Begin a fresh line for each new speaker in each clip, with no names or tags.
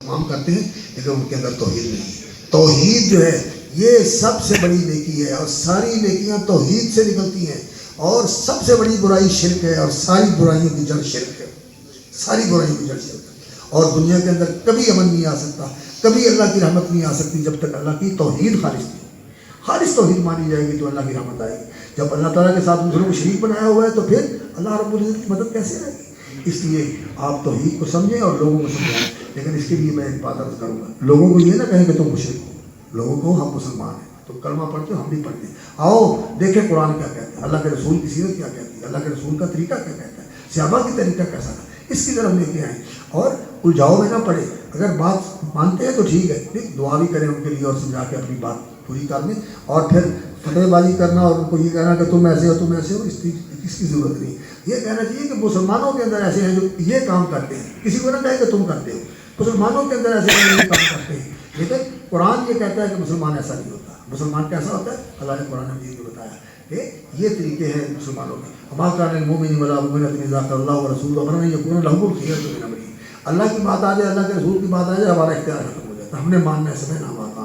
تمام کرتے ہیں لیکن ان کے اندر توحید نہیں ہے۔ توحید جو ہے یہ سب سے بڑی نیکی ہے اور ساری نیکیاں توحید سے نکلتی ہیں، اور سب سے بڑی برائی شرک ہے، اور ساری برائیوں کی جڑ شرک ہے، ساری برائیوں کی جڑ شرک ہے۔ اور دنیا کے اندر کبھی امن نہیں آ سکتا، کبھی اللہ کی رحمت نہیں آ سکتی جب تک اللہ کی توحید خالص نہیں ہوگی۔ خالص توحید مانی جائے گی تو اللہ کی رحمت آئے گی۔ جب اللہ تعالیٰ کے ساتھ دوسروں کو شریک بنایا ہوا ہے تو پھر اللہ رب العزت کی مدد کیسے آئے گی؟ اس لیے آپ توحید کو سمجھیں اور لوگوں کو سمجھائیں، لیکن اس کے لیے میں ایک بات عرض کروں گا، لوگوں کو یہ نہ کہیں کہ تم مشرک ہو، لوگوں کو ہم مسلمان ہیں، تم کلمہ پڑھتے ہو ہم بھی پڑھتے ہیں، آؤ دیکھیں قرآن کیا کہتے ہیں، اللہ کے رسول کی سیرت کیا کہتی ہے، اللہ کے رسول کا طریقہ کیا کہتا ہے، صحابہ کی طریقہ کیسا تھا، اس کی طرف لے کے آئیں اور الجھاؤ میں نہ پڑے۔ اگر بات مانتے ہیں تو ٹھیک ہے، دعا بھی کریں ان کے لیے اور سمجھا کے اپنی بات پوری کر دیں، اور پھر فتح بازی کرنا اور ان کو یہ کہنا کہ تم ایسے ہو تم ایسے ہو، اس کی ضرورت نہیں۔ یہ کہنا چاہیے کہ مسلمانوں کے اندر ایسے ہیں جو یہ کام کرتے ہیں، کسی کو نہ کہے کہ تم کرتے ہو، مسلمانوں کے اندر ایسے ہیں جو یہ کام کرتے ہیں، لیکن قرآن یہ کہتا ہے کہ مسلمان ایسا نہیں ہوتا۔ مسلمان کیسا ہوتا ہے؟ اللہ نے قرآن مجید میں بتایا کہ یہ طریقے ہیں مسلمانوں کے۔ وما كان للمؤمن ولا مؤمنة إذا قضى الله ورسوله أمرا أن يكون لهم الخيرة من أمرهم۔ اللہ کی بات آ جائے، اللہ کے رسول کی بات آ جائے، ہمارا اختیار ختم ہو جاتا ہے، ہم نے ماننا ہے، سمجھنا ہمارا۔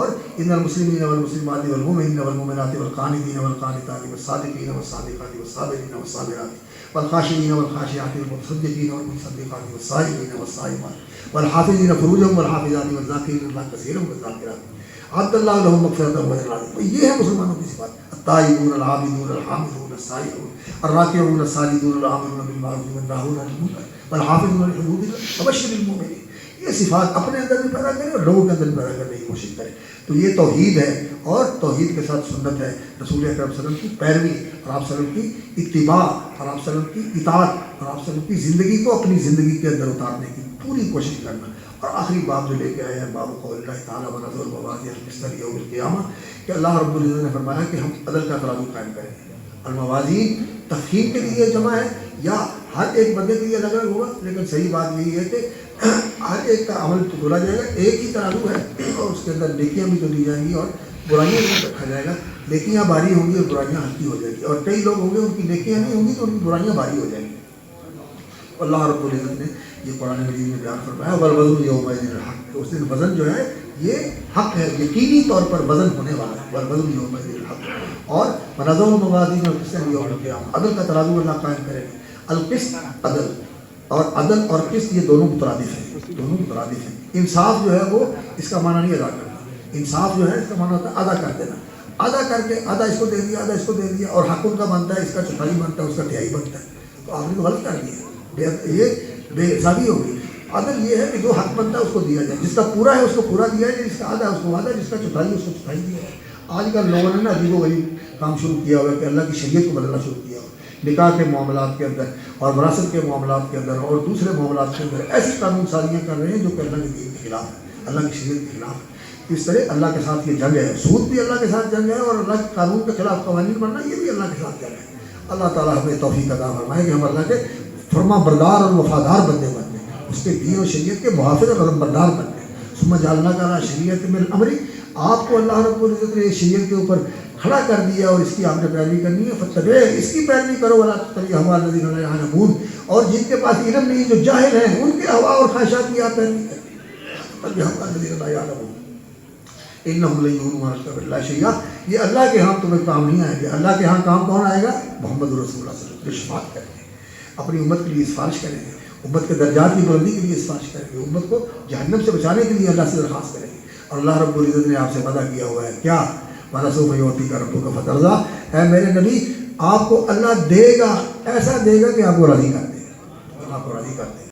اور ان المسلمین والمسلمات والمؤمنین والمؤمنات والقانتین والقانتات والصادقین والصادقات والصابرین والصابرات والخاشعین والخاشعات والمتصدقین والمتصدقات والصائمین والصائمات والحافظین فروجهم والحافظات والذاکرین اللہ کثیرا والذاکرات اعد اللہ لهم مغفرۃ واجرا عظیما۔ یہ ہے مسلمانوں کی صفات، التائبون العابدون الحامدون السائحون الراکعون الساجدون العاملون بالمعروف والناہون عن المنکر والحافظون لحدود اللہ وبشر المؤمنین۔ یہ صفات اپنے اندر بھی پیدا کریں اور لوگوں کے اندر بھی پیدا کرنے کی کوشش کریں۔ تو یہ توحید ہے، اور توحید کے ساتھ سنت ہے، رسول اکرم صلی اللہ علیہ وسلم کی پیروی اور آپ صلی اللہ علیہ وسلم کی اتباع اور آپ صلی اللہ علیہ وسلم کی اطاعت اور آپ صلی اللہ علیہ وسلم کی زندگی کو اپنی زندگی کے اندر اتارنے کی پوری کوشش کرنا۔ اور آخری باب جو لے کے آئے ہیں باب قول اللہ تعالیٰ ونظر الموازین القسط یوم القیامہ، کہ اللہ رب العزت نے فرمایا کہ ہم عدل کا ترازو قائم کریں گے۔ الموازین تفہیم کے لیے جمع ہے یا ہر ایک بندے کے لیے الگ الگ ہوگا، لیکن صحیح بات یہی ہے کہ ہر ایک کا عمل تو تولا جائے گا، ایک ہی ترازو ہے اور اس کے اندر نیکیاں بھی تولی جائیں گی اور برائیاں بھی رکھا جائے گا۔ نیکیاں بھاری ہوں گی اور برائیاں ہلکی ہو جائیں گی، اور کئی لوگ ہوں گے ان کی نیکیاں نہیں ہوں گی تو ان کی برائیاں بھاری ہو جائیں گی۔ اللہ رب العزت نے یہ قرآن مجید میں بیان فرمایا، والوزن یومئذ الحق، اس دن وزن جو ہے یہ حق ہے، یقینی طور پر وزن ہونے والا ہے، والوزن یومئذ الحق۔ اور ونضع الموازین القسط یوم القیامہ، عدل کا ترازو اللہ قائم کرے گا۔ القسط عدل، اور عدل اور قسط یہ دونوں مترادف ہیں، دونوں مترادف ہیں۔ انصاف جو ہے وہ اس کا معنی نہیں ادا کرنا، انصاف جو ہے اس کا معنی ہوتا ہے ادا کر دینا، ادا کر کے آدھا اس کو دے دیا آدھا اس کو دے دیا، اور حق ان کا بنتا ہے، اس کا چوتھائی بنتا ہے، اس کا تہائی بنتا ہے، تو آپ نے تو غلط کر دیا، یہ بے حسابی ہوگی۔ عدل یہ ہے کہ جو حق بنتا ہے اس کو دیا جائے، جس کا پورا ہے اس کو پورا دیا جائے، جس کا آدھا ہے اس کو آدھا، جس کا چوتھائی ہے اس کو چوتھائی دیا جائے۔ آج کل لوگوں نے نا عجیب و غریب کام شروع کیا ہوا ہے کہ اللہ کی شریعت کو بدلنا شروع کیا ہوا، نکاح کے معاملات کے اندر اور وراثت کے معاملات کے اندر اور دوسرے معاملات کے اندر ایسی قانون سازیاں کر رہے ہیں جو کہ اللہ کے دین کے خلاف ہے، اللہ کی شریعت کے خلاف ہے۔ اس طرح اللہ کے ساتھ یہ جنگ ہے، سود بھی اللہ کے ساتھ جنگ ہے، اور اللہ کے قانون کے خلاف قوانین بننا یہ بھی اللہ کے ساتھ جنگ ہے۔ اللہ تعالیٰ ہمیں توفیق عطا فرمائے کہ ہم اللہ کے فرما بردار اور وفادار بندے بن جائیں، اس کے دین و شریعت کے محافظ اور علمبردار بن جائیں۔ ثم جعلنا کا شریعت من الامر، آپ کو اللہ رب العزت نے شریعت کے اوپر کھڑا کر دیا اور اس کی آپ نے پیروی کرنی ہے، فتبع، اس کی پیروی کرو، ولا تتبع اهواء الذین لا یعلمون، اور جن کے پاس علم نہیں جو جاہل ہیں ان کے ہوا اور خواہشات کی آپ پیروی کریں، تتبع اهواء الذین لا یعلمون انہم لن یغنوا عنک باللہ شیئا۔ یہ اللہ کے ہاں تمہیں کام نہیں آئے گا، اللہ کے ہاں کام کون آئے گا؟ محمد رسول اللہ صلی اللہ علیہ وسلم، جو شفاعت کریں گے، اپنی امت کے لیے سفارش کریں گے، امت کے درجات کی بلندی کے لیے سفارش کریں گے، امت کو جہنم سے بچانے کے لیے اللہ سے درخواست کریں گے۔ اور اللہ رب العزت نے آپ سے وعدہ کیا ہوا ہے کیا؟ وَلَسَوْفَ يُعْطِيكَ رَبُّكَ فَتَرْضَىٰ، اے میرے نبی آپ کو اللہ دے گا، ایسا دے گا کہ آپ کو راضی کر دے گا، آپ کو راضی کر دے گا۔